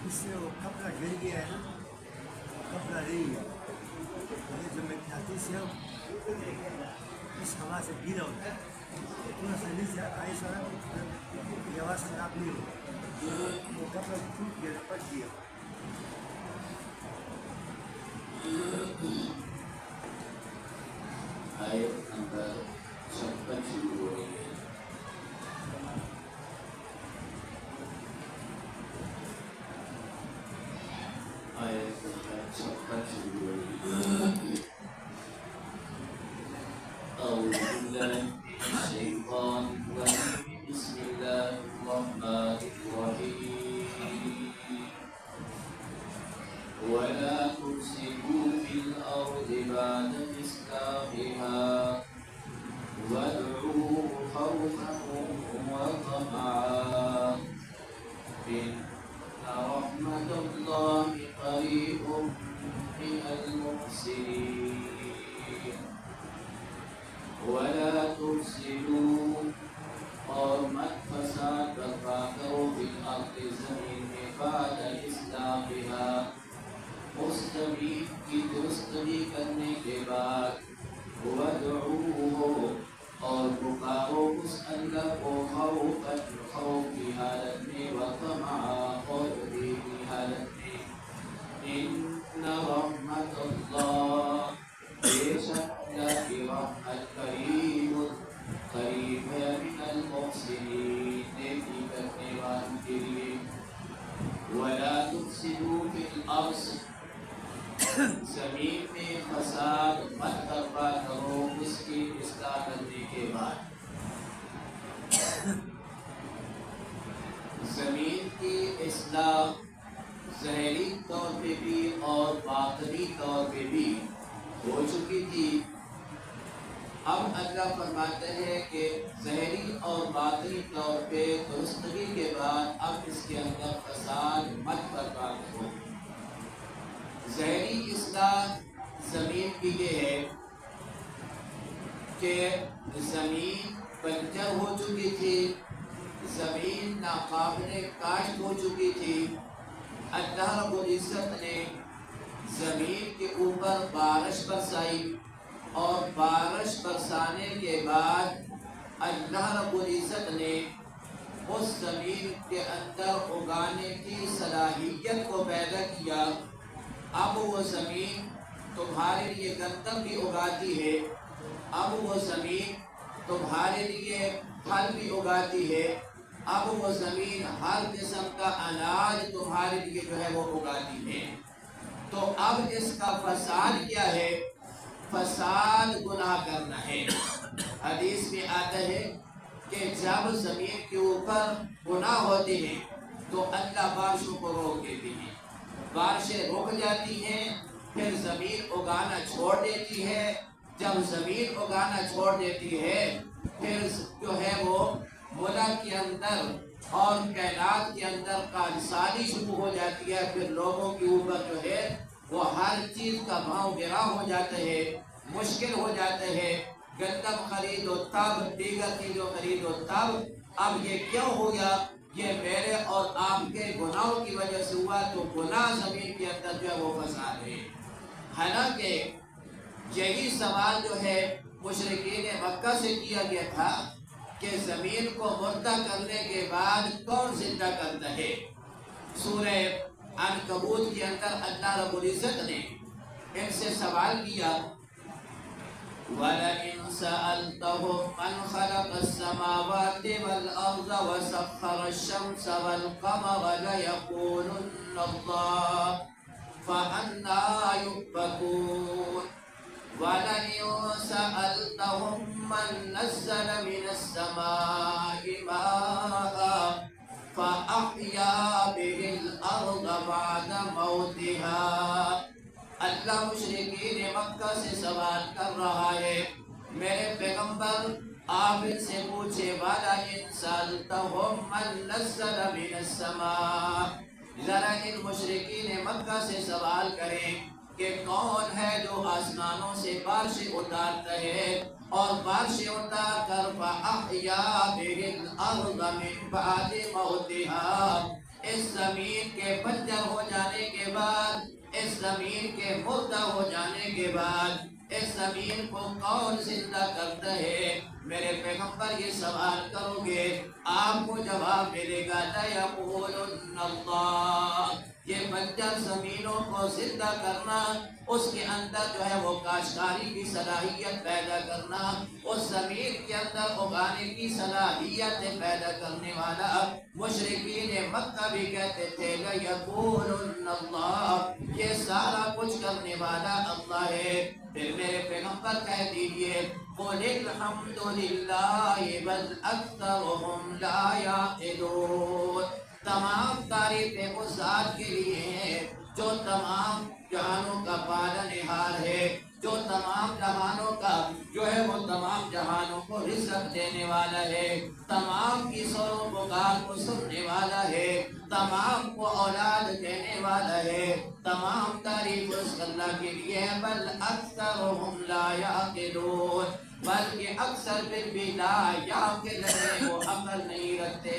اس سے وہ کپڑا گر گیا ہے نا، کپڑا نہیں ہے یہ جو مقناطیس ہے اس ہوا سے گیلا ہوتا ہے، تھوڑا سا نیچے آئس والا یہ ہوا سے خراب نہیں ہوتا، وہ کپڑا ٹوٹ گیا پٹ گیا. آیت نمبر 56 شروع ہو رہی ہے. آیت نمبر 56 شروع ہو رہی ہے. اعوذ باللہ من الشیطان الرجیم. بسم اللہ الرحمن الرحیم. ولا تفسدوا في الأرض بعد إصلاحها وادعوه خوفا وطمعا إن رحمة الله قريب من المحسنين. ولا تفسدوا اور مت فساد برپا کرو فی الارض زمین میں بعد اصلاحها اس زمین کی درستگی کرنے کے بعد وَادْعُوهُ اور پکارو اس اللہ کو خوفاً خوف کی حالت میں وطمعا اور امید کی حالت میں. ان رحمت اللہ بے شک اللہ کی رحمت قریب قریب ہے من المحسنین نیکی کرنے والوں کے لیے. وَلَا تُفْسِدُوا فِي الْأَرْضِ زمین میں فساد مت برپا کرو اس کی اصلاح کرنے کے بعد. زمین کی اصلاح ظاہری طور پہ بھی اور باطنی طور پہ بھی ہو چکی تھی. اب اللہ فرماتے ہیں کہ ظاہری اور باطنی طور پہ درستگی کے بعد اب اس کے اندر فساد مت برپا کرو. ظاہری اصلاح زمین کی یہ ہے کہ زمین بنجر ہو چکی تھی، زمین ناقابل کاشت ہو چکی تھی. اللہ رب العزت نے زمین کے اوپر بارش برسائی اور بارش برسانے کے بعد اللہ رب العزت نے اس زمین کے اندر اگانے کی صلاحیت کو پیدا کیا. اب وہ زمین تمہارے لیے گندم بھی اگاتی ہے، اب وہ زمین تمہارے لیے پھل بھی اگاتی ہے، اب وہ زمین ہر قسم کا اناج تمہارے لیے جو ہے وہ اگاتی ہے. تو اب اس کا فساد کیا ہے؟ فساد گناہ کرنا ہے. حدیث میں آتا ہے کہ جب زمین کے اوپر گناہ ہوتے ہیں تو اللہ بارشوں کو روک دیتے ہیں، بارشیں رک جاتی ہیں، پھر زمین اگانا چھوڑ دیتی ہے. جب زمین اگانا چھوڑ دیتی ہے پھر جو ہے وہ ملک کے اندر اور کائنات کے اندر کارسانی شروع ہو جاتی ہے. پھر لوگوں کے اوپر جو ہے وہ ہر چیز کا بھاؤ گرا ہو جاتا ہے، مشکل ہو جاتا ہے. گندم خریدو تب، دیگر چیزوں خریدو تب. اب یہ کیوں ہو گیا؟ یہ میرے اور آپ کے گناہوں کی وجہ سے ہوا. تو گناہ زمین کے اندر جو ہے وہ فساد ہے. حالانکہ یہی سوال جو ہے مشرکین مکہ سے کیا گیا تھا کہ زمین کو مردہ کرنے کے بعد کون زندہ کرتا ہے. سورہ عنکبوت کے اندر اللہ رب العزت نے ان سے سوال کیا وَلَئِن سَأَلْتَهُمْ مَنْ خَلَقَ السَّمَاوَاتِ وَالْأَرْضَ وَسَخَّرَ الشَّمْسَ وَالْقَمَرَ لَيَقُولُنَّ اللَّهُ فَأَنَّىٰ يُؤْفَكُونَ. وَلَئِن سَأَلْتَهُمْ مَنْ نَزَّلَ مِنَ السَّمَاءِ مَاءً فَأَحْيَا بِهِ الْأَرْضَ بَعْدَ مَوْتِهَا. اللہ مشرکین مکہ سے سوال کر رہا ہے، میرے پیغمبر آپ ان سے پوچھے وَلَئِن سَأَلْتَهُمْ مَنْ نَزَّلَ مِنَ السَّمَاءِ. ذرا ان مشرکین مکہ سے سوال کریں کہ کون ہے جو آسمانوں سے بارشیں اتارتا ہے اور بارشیں اتار کر فَأَحْيَا بِهِ الْأَرْضَ مِنْ بَعْدِ مَوْتِهَا اس زمین کے بنجر ہو جانے کے بعد، اس زمین کے مردہ ہو جانے کے بعد اس زمین کو کون زندہ کرتا ہے؟ میرے پیغمبر یہ سوال کرو گے، آپ کو جواب ملے گا لَيَقُولُنَّ اللَّهُ۔ یہ بنجر زمینوں کو زندہ کرنا، اس کے اندر جو ہے وہ کاشتکاری کی صلاحیت پیدا کرنا، اس زمین کے اندر اگانے کی صلاحیت پیدا کرنے والا مشرکین مکہ بھی کہتے تھے لَيَقُولُنَّ اللَّهُ، یہ سارا کچھ کرنے والا اللہ ہے۔ پھر میرے پیغمبر کہہ دیجئے قُلِ الْحَمْدُ لِلَّهِ بَلْ أَكْثَرُهُمْ لَا يَعْقِلُونَ۔ تمام تعریفیں اس ذات کے لیے ہیں جو تمام جہانوں کا پالنہار ہے، جو تمام جہانوں کا جو ہے وہ تمام جہانوں کو رزق دینے والا ہے، تمام کی سروں پکار کو سننے والا ہے، تمام کو اولاد دینے والا ہے۔ تمام تعریف اس اللہ کے لیے ہے۔ بل اکثرهم لا یعقلون، بلکہ اکثر پھر بھی لا یعقل ہے، وہ عقل نہیں رکھتے۔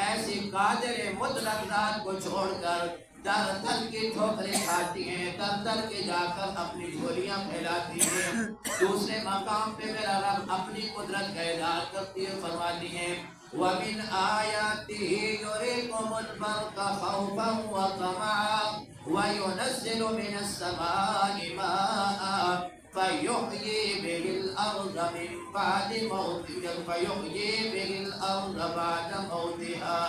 ایسی قادر مطلق ذات کو چھوڑ کر در در کی ٹھوکریں کھاتی ہیں، در در کے جا کر اپنی جھولیاں پھیلاتی ہیں۔ دوسرے مقام پہ میرا رب اپنی قدرت کا اظہار کرتی ہے، فرماتی ہیں وَمِنْ آيَاتِهِ يُرِيكُمُ الْبَرْقَ خَوْفًا وَطَمَعًا وَيُنَزِّلُ مِنَ السَّمَاءِ مَاءً فَيُحْيِي بِهِ الْأَرْضَ مِنْ بَعْدِ مَوْتِهَا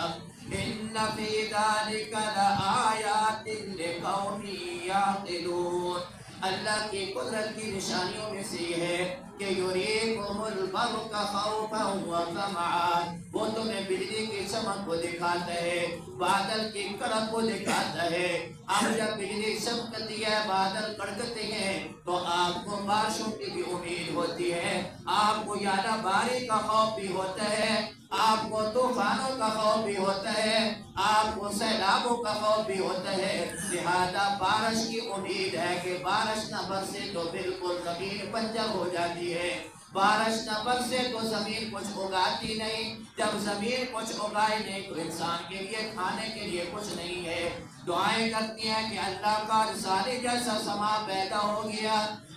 إِنَّ فِي ذَلِكَ لَآيَاتٍ لِقَوْمٍ يَعْقِلُونَ۔ اللہ کی قدرت کی نشانیوں میں سے یہ ہے کہ یُرِیکُمُ الْبَرْقَ خَوْفًا وَطَمَعًا، وہ تمہیں بجلی کی چمک کو دکھاتا ہے، بادل کی کڑک کو دکھاتا ہے۔ اب جب بجلی چمکتی ہے، بادل کڑکتے ہیں، تو آپ کو بارشوں کی بھی امید ہوتی ہے، آپ کو یادہ باری کا خوف بھی ہوتا ہے، آپ کو طوفانوں کا خوف بھی ہوتا ہے، آپ کو سیلابوں کا خوف بھی ہوتا ہے۔ لہذا بارش کی امید ہے کہ بارش نہ برسے تو بالکل زمین بنجر ہو جاتی ہے، بارش نہ برسے تو زمین کچھ اگاتی نہیں، جب زمین کچھ اگائے نہیں تو انسان کے لیے کھانے کے لیے کچھ نہیں ہے۔ دعائیں کرتی ہیں کہ اللہ کا رسالے جیسا سما پیدا ہو گیا،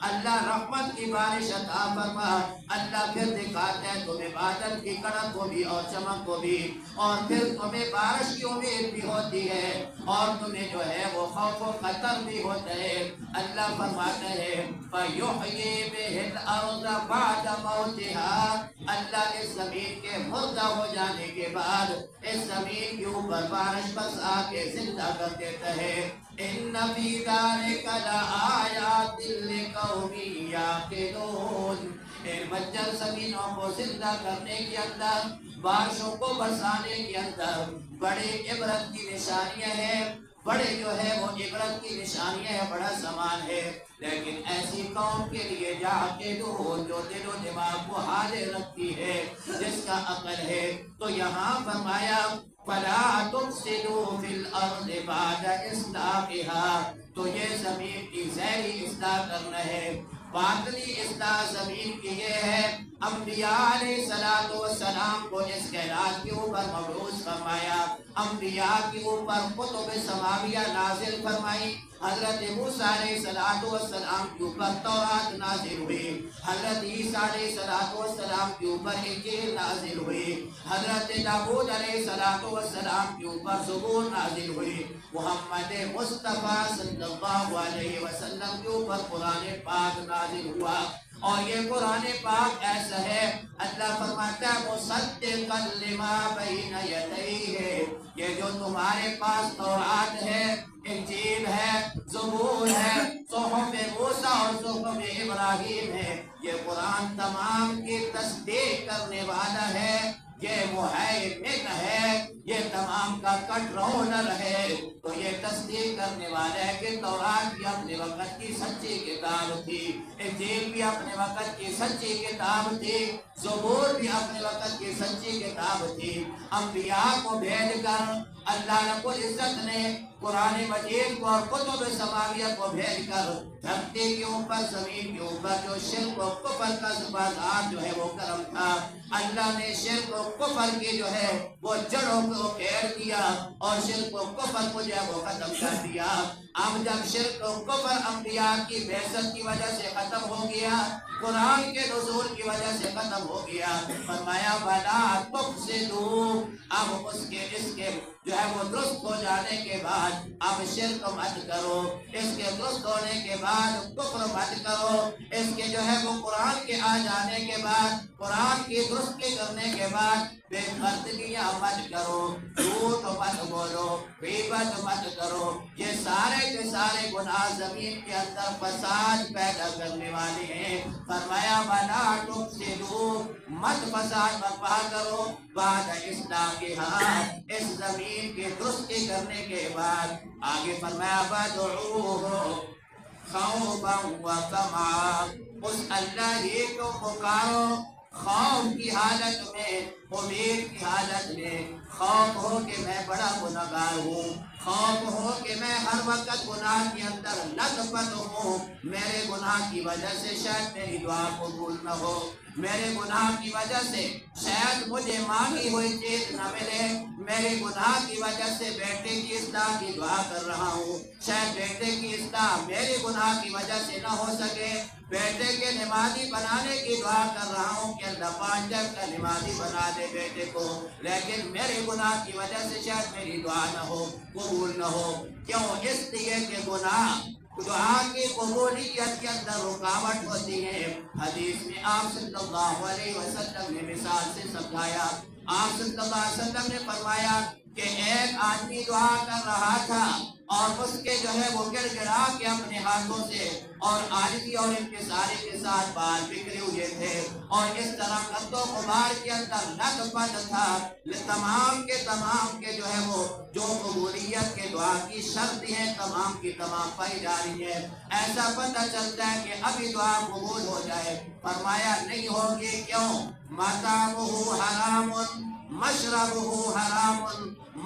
اللہ رحمت کی بارش عطا فرما۔ اللہ پھر دکھاتا ہے تمہیں بادل کی کڑک کو بھی اور چمک کو بھی، اور پھر تمہیں بارش کی امید بھی ہوتی ہے، اور تمہیں جو ہے وہ خوف و خطر بھی ہوتا ہے۔ اللہ فرماتا ہے فَيُحْيِي بِهِ الْأَرْضَ بَعْدَ مَوْتِهَا، اللہ اس زمین کے مردہ ہو جانے کے بعد اس زمین کے اوپر بارش برسا کے زندہ کر دیتا ہے۔ إِنَّ فِي ذَلِكَ لَآيَاتٍ لِقَوْمٍ يَعْقِلُونَ، ان بنجر زمینوں کو زندہ کرنے کے اندر، بارشوں کو برسانے کے اندر بڑے عبرت کی نشانیاں ہیں، بڑے جو ہے وہ عبرت کی نشانیاں ہیں، بڑا سامان ہے۔ لیکن ایسی قوم کے لیے یعقلون، جو دل و دماغ کو حاضر رکھتی ہے، جس کا عقل ہے۔ تو یہاں فرمایا فَلَا تُفْسِدُوا فِي الْأَرْضِ بَعْدَ إِصْلَاحِهَا، تو یہ زمین کی ظاہری اصلاح کرنا ہے، باطنی اصلاح زمین کی یہ ہے۔ انبیاء علیہ السلام کو اس کائنات کے اوپر مبعوث فرمایا، انبیاء کے اوپر کتب سماویہ نازل فرمائی۔ حضرت موسیٰ علیہ السلام کے اوپر تورات نازل ہوئی، حضرت عیسیٰ علیہ السلام کے اوپر انجیل نازل ہوئی، حضرت داؤد علیہ السلام کے اوپر زبور نازل ہوئی، محمد مصطفیٰ صلی اللہ علیہ وسلم کے اوپر قرآن پاک نازل ہوا۔ اور یہ قرآن پاک ایسا ہے، اللہ فرماتا ہے مصدقا لما بین یدیہ، یہ جو تمہارے پاس تورات ہے، انجیل ہے، زبور ہے، صحف موسیٰ اور صحف ابراہیم ہے، یہ قرآن تمام کی تصدیق کرنے والا ہے، یہ مہیمن ہے، یہ تمام کا کنٹرولر ہے۔ تو یہ تصدیق کرنے والا ہے کہ تورات بھی اپنے وقت کی سچی کتاب تھی، انجیل بھی اپنے وقت کی سچی کتاب تھی، زبور بھی اپنے وقت کی سچی کتاب تھی۔ انبیاء کو بھیج کر اللہ رب العزت نے قرآن مجید کو اور کتب سماویہ کو بھیج کر دھرتی کے اوپر، زمین کے اوپر جو شرک و کفر کا بازار جو ہے وہ گرم تھا، اللہ نے شرک و کفر کے جو ہے وہ جڑوں کو پھیر دیا اور شرک و کفر کو جو ہے وہ ختم کر دیا۔ اب جب شرک و کفر انبیاء کی بعثت کی وجہ سے ختم ہو گیا، قرآن کے نزول کی وجہ سے ختم ہو گیا، فرمایا وَلَا تُفْسِدُوا، اب اس کے جو ہے وہ درست ہو جانے کے بعد اب شرک مت کرو، اس کے درست ہونے کے بعد کفر مت کرو، اس کے جو ہے وہ قرآن کے آ جانے کے بعد، قرآن کی درستی کرنے کے بعد بے پردگیاں مت کرو، جھوٹ مت بولو، غیبت مت کرو، یہ سارے کے سارے گناہ زمین کے اندر فساد پیدا کرنے والے ہیں۔ فرمایا وَلَا تُفْسِدُوا، مت فساد برپا کرو، بعد اصلاحها، اس زمین کی درستی کرنے کے بعد آگے فرمایا وَادْعُوهُ خوفا وطمعا، اس اللہ ہی کو پکارو خوف کی حالت میں، امید کی حالت میں، خوف ہو کہ میں بڑا گناہگار ہوں، خوف ہو کہ میں ہر وقت گناہ کے اندر لت پت ہوں، میرے گناہ کی وجہ سے شاید میری دعا قبول نہ ہو، میرے گناہ کی وجہ سے شاید مجھے مانگی ہوئی چیز نہ ملے، میرے گناہ کی وجہ سے بیٹے کی اصلاح کی دعا کر رہا ہوں، شاید بیٹے کی اصلاح میرے گناہ کی وجہ سے نہ ہو سکے، بیٹے کے نمازی بنانے کی دعا کر رہا ہوں کہ اللہ 5 وقت کا نمازی بنا دے بیٹے کو، لیکن میرے گناہ کی وجہ سے شاید میری دعا نہ ہو، قبول نہ ہو، کیوں؟ اس لیے کہ گناہ دعا کی قبولیت کے اندر رکاوٹ ہوتی ہے۔ حدیث میں آپ صلی اللہ علیہ وسلم نے مثال سے سمجھایا، آپ صلی اللہ علیہ وسلم نے فرمایا کہ ایک آدمی دعا کر رہا تھا اور اس کے جو ہے وہ گڑ گڑا کے اپنے ہاتھوں سے اور عاجزی اور انکساری کے ساتھ بال بکھرے ہوئے تھے اور اس طرح قد و غبار کے اندر لت پت تھا، تمام کے جو ہے وہ جو قبولیت کے دعا کی شرط ہیں تمام کی تمام پائی جا رہی ہے، ایسا پتہ چلتا ہے کہ ابھی دعا قبول ہو جائے، فرمایا نہیں ہوگی، کیوں؟ مَطْعَمُهُ حَرَامٌ مَشْرَبُهُ حَرَامٌ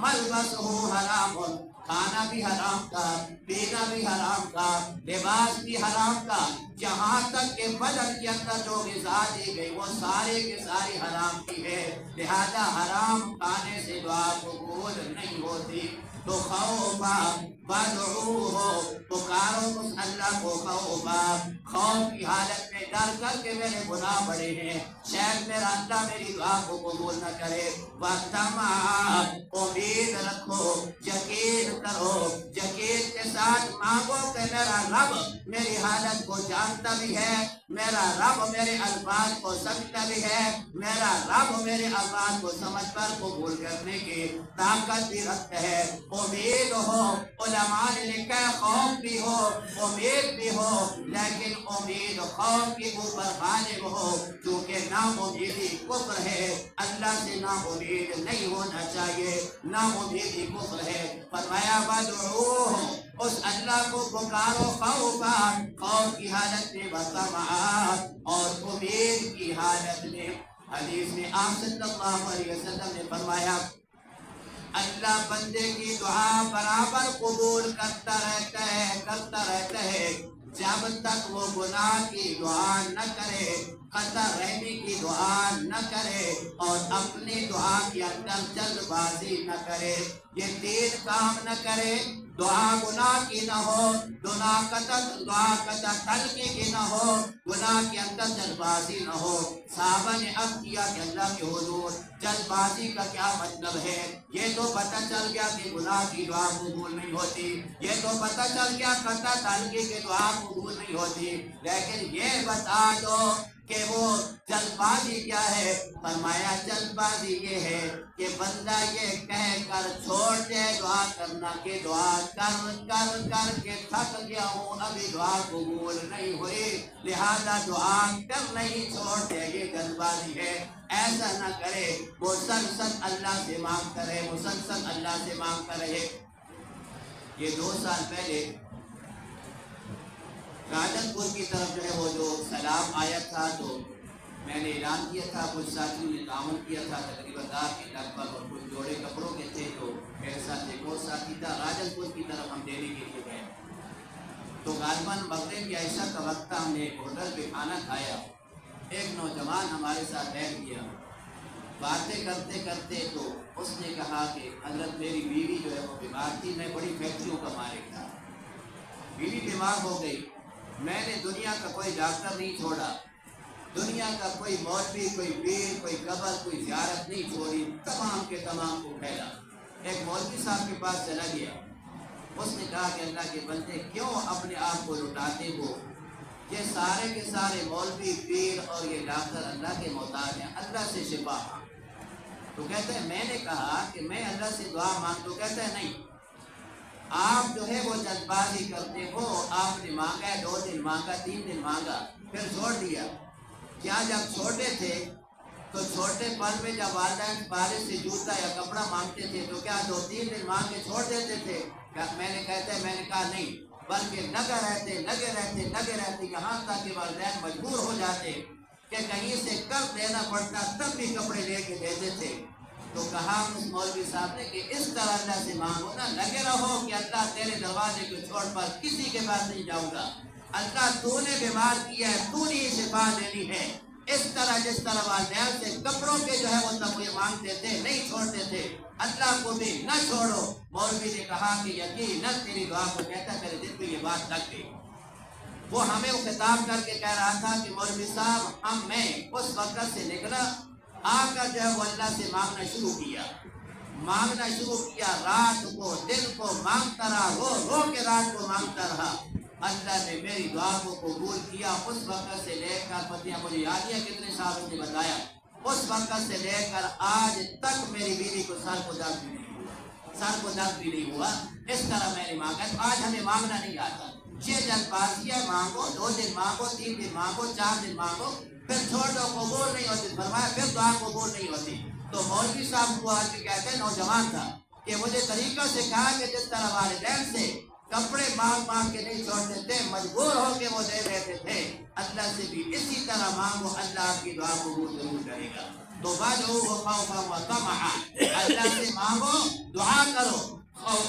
مَلْبَسُهُ حَرَامٌ، کھانا بھی حرام کا، پینا بھی حرام کا، لباس بھی حرام کا، جہاں تک کہ بدن کے اندر جو غذا دی گئی وہ سارے کے ساری حرام کی ہے، لہذا حرام کھانے سے دعا قبول نہیں ہوتی۔ تو خوفا وادعوہ، پکارو اس اللہ کو خوفا، خوف کی حالت میں ڈر کر کے میرے گناہ بڑے ہیں، شاید میرا اللہ میری دعا کو قبول نہ کرے، وطمعا، امید رکھو، یقین کرو، یقین کے ساتھ مانگو کہ میرا رب میری حالت کو جانتا بھی ہے، میرا رب میرے الفاظ کو سمجھتا بھی ہے، میرا رب میرے الفاظ کو سمجھ کر قبول کرنے کی طاقت بھی رکھتا ہے، امید ہو، علماء نے لکھا ہے خوف بھی ہو، امید بھی ہو، لیکن امید خوف کے اوپر غالب ہو، کیونکہ ناامیدی کفر ہے، اللہ سے ناامید نہیں ہونا چاہیے، ناامیدی کفر ہے۔ فرمایا وادعوہ، اس اللہ کو پکارو خوفا، خوف کی حالت میں وطمعا، اور امید کی حالت میں۔ حدیث میں آپ صلی اللہ علیہ وسلم نے فرمایا اللہ بندے کی دعا برابر قبول کرتا رہتا ہے جب تک وہ گناہ کی دعا نہ کرے، قطع رحمی کی دعا نہ کرے اور اپنی دعا کے اندر جلد بازی نہ کرے، یہ 3 کام نہ کرے، دعا گناہ کی نہ ہو، دعا قطع تلقی کی نہ ہو، گناہ کے اندر جلد بازی نہ ہو۔ صحابہ نے عرض کیا کہ اللہ کے حضور جلد بازی کا کیا مطلب ہے؟ یہ تو پتہ چل گیا کہ گناہ کی دعا قبول نہیں ہوتی، یہ تو پتہ چل گیا قطع تلقی کی دعا قبول نہیں ہوتی، لیکن یہ بتا دو کہ وہ جلد بازی کیا ہے؟ فرمایا جلد بازی یہ ہے کہ بندہ یہ کہہ کر چھوڑ دے دعا کرنا کہ دعا کر کے تھک گیا ہوں، ابھی دعا قبول نہیں ہوئی، لہذا دعا کر نہیں چھوڑ دے، یہ جلد بازی ہے۔ ایسا نہ کرے، مسلسل اللہ سے مانگتا رہے، مسلسل اللہ سے مانگتا رہے۔ یہ 2 سال پہلے راجن پور کی طرف جو ہے وہ جو سیلاب آیا تھا تو میں نے اعلان کیا تھا، کچھ ساتھیوں نے تعاون کیا تھا، تقریباً 10 کے لگ بھگ، اور کچھ جوڑے کپڑوں کے تھے، تو میرے ساتھ ایک اور ساتھی تھا، راجن پور کی طرف ہم دینے کے لیے گئے، تو غالباً مغرب یا عشاء کا وقت تھا، ہم نے ہوٹل پہ کھانا کھایا، ایک نوجوان ہمارے ساتھ بیٹھ گیا، باتیں کرتے کرتے تو اس نے کہا کہ حضرت میری بیوی جو ہے وہ بیمار تھی، میں بڑی فیکٹریوں کا مالک تھا، بیوی بیمار ہو گئی، میں نے دنیا کا کوئی ڈاکٹر نہیں چھوڑا، دنیا کا کوئی مولوی، کوئی پیر، کوئی قبر، کوئی زیارت نہیں چھوڑی، تمام کے تمام کو پھیلا۔ ایک مولوی صاحب کے پاس چلا گیا، اس نے کہا کہ اللہ کے بندے کیوں اپنے آپ کو لٹاتے ہو؟ یہ سارے کے سارے مولوی، پیر اور یہ ڈاکٹر اللہ کے محتاج ہیں، اللہ سے شفا۔ تو کہتے ہیں میں نے کہا کہ میں اللہ سے دعا مانگ، تو کہتے ہیں نہیں، آپ جو ہے وہ جلد بازی کرتے ہو، آپ نے مانگا 2 دن مانگا، 3 دن مانگا، پھر چھوڑ دیا۔ کیا جب چھوٹے تھے تو چھوٹے پن میں جب والدین بارش سے جوتا یا کپڑا مانگتے تھے تو کیا 2-3 دن مانگ کے چھوڑ دیتے تھے؟ میں نے کہا نہیں، بلکہ لگے رہتے یہاں تک کہ والدین مجبور ہو جاتے کہ کہیں سے کب دینا پڑتا تب بھی کپڑے لے کے دیتے تھے۔ تو کہا اس مولوی صاحب نے کہ اس طرح اللہ سے مانگو نا، لگے رہو کہ اللہ تیرے دروازے کو چھوڑ پر کسی کے پاس نہیں جاؤں گا، اللہ تو نے بیمار کیا ہے، تو نے شفا دینی ہے۔ اس طرح جس طرح والدین سے کپڑوں کے جو ہے وہ تمغے مانگتے تھے، نہیں چھوڑتے تھے، اللہ کو بھی نہ چھوڑو۔ مولوی نے کہا کہ یقیناً تیری دعا کو کہتا میرے دل پہ یہ بات لگ گئی۔ وہ ہمیں خطاب کر کے کہہ رہا تھا کہ مولوی صاحب میں اس وقت سے نکلا، آ کر جو ہے وہ اللہ سے مانگنا شروع کیا، رات کو دن کو مانگتا رہا، رو کے رات کو مانگتا رہا۔ اللہ نے میری دعا کو قبول کیا۔ اس وقت سے لے کر پتیاں مجھے یاد ہے کتنے سال نے بتایا، اس وقت سے لے کر آج تک میری بیوی کو سر کو درد بھی نہیں ہوا۔ اس طرح میں نے مانگا۔ آج ہمیں مانگنا نہیں آتا، یہ جلد بازیاں مانگو، 2 دن مانگو، 3 دن مانگو، 4 دن مانگو، پھر چھوڑ دو، قبول نہیں ہوتی۔ فرمایا پھر دعا قبول نہیں ہوتی۔ تو مولوی صاحب کو آج بھی کہتے ہیں، نوجوان تھا کہ مجھے طریقہ سے کہا کہ جس طرح والدین سے کپڑے مانگ کے نہیں چھوڑتے تھے، مجبور ہو کے وہ دے دیتے تھے، اللہ سے بھی اسی طرح مانگو، اللہ آپ کی دعا قبول ضرور کرے گا۔ تو وَادْعُوهُ خَوْفًا وَطَمَعًا، اللہ سے مانگو، دعا کرو،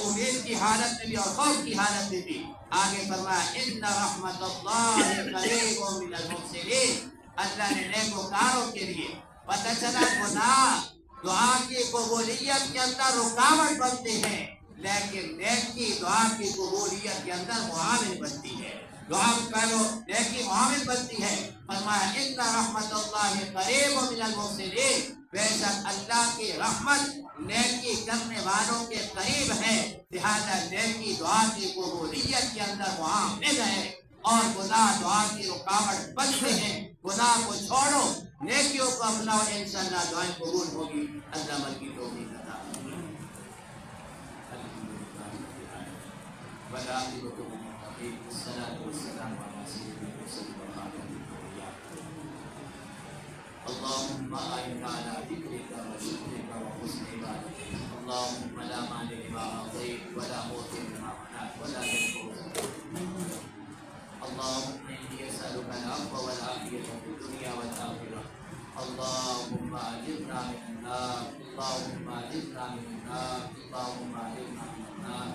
امید کی حالت میں بھی اور خوف کی حالت میں بھی۔ آگے فرمایا اِنَّ رَحْمَتَ اللَّهِ قَرِيبٌ مِنَ الْمُحْسِنِينَ، اللہ نے نیکوکاروں کے لیے پتہ چلا گناہ دعا کی قبولیت کے اندر رکاوٹ بنتے ہیں، لیکن نیکی دعا کی قبولیت کے اندر معاون بنتی ہے۔ دعا کرو، نیکی معاون بنتی ہے۔ فرمایا ان رحمت اللہ قریب من المحسنین، بے شک اللہ کی رحمت نیکی کرنے والوں کے قریب ہے، لہذا نیکی دعا کی قبولیت کے اندر معاون ہے، اور گناہ دعا کی رکاوٹ بنتے ہیں۔ گناہ کو چھوڑو، نیکیوں کو اپناؤ، انشاءاللہ دعائیں قبول ہوگی۔ اللہ عمل کی توفیق عطا فرمائے۔ والعاقبۃ للمتقین، والصلاۃ والسلام علی سیدنا محمد وعلى آلہ اللهم أعنا على ذكرك وشكرك وحسن عبادتك، اللهم لا مانع لما أعطيت ولا معطي لما منعت ولا ينفع، اللهم إني أسألك العفو والعافية في الدنيا والآخرة، اللهم أجرنا من النار، اللهم أجرنا من النار، اللهم أجرنا من النار،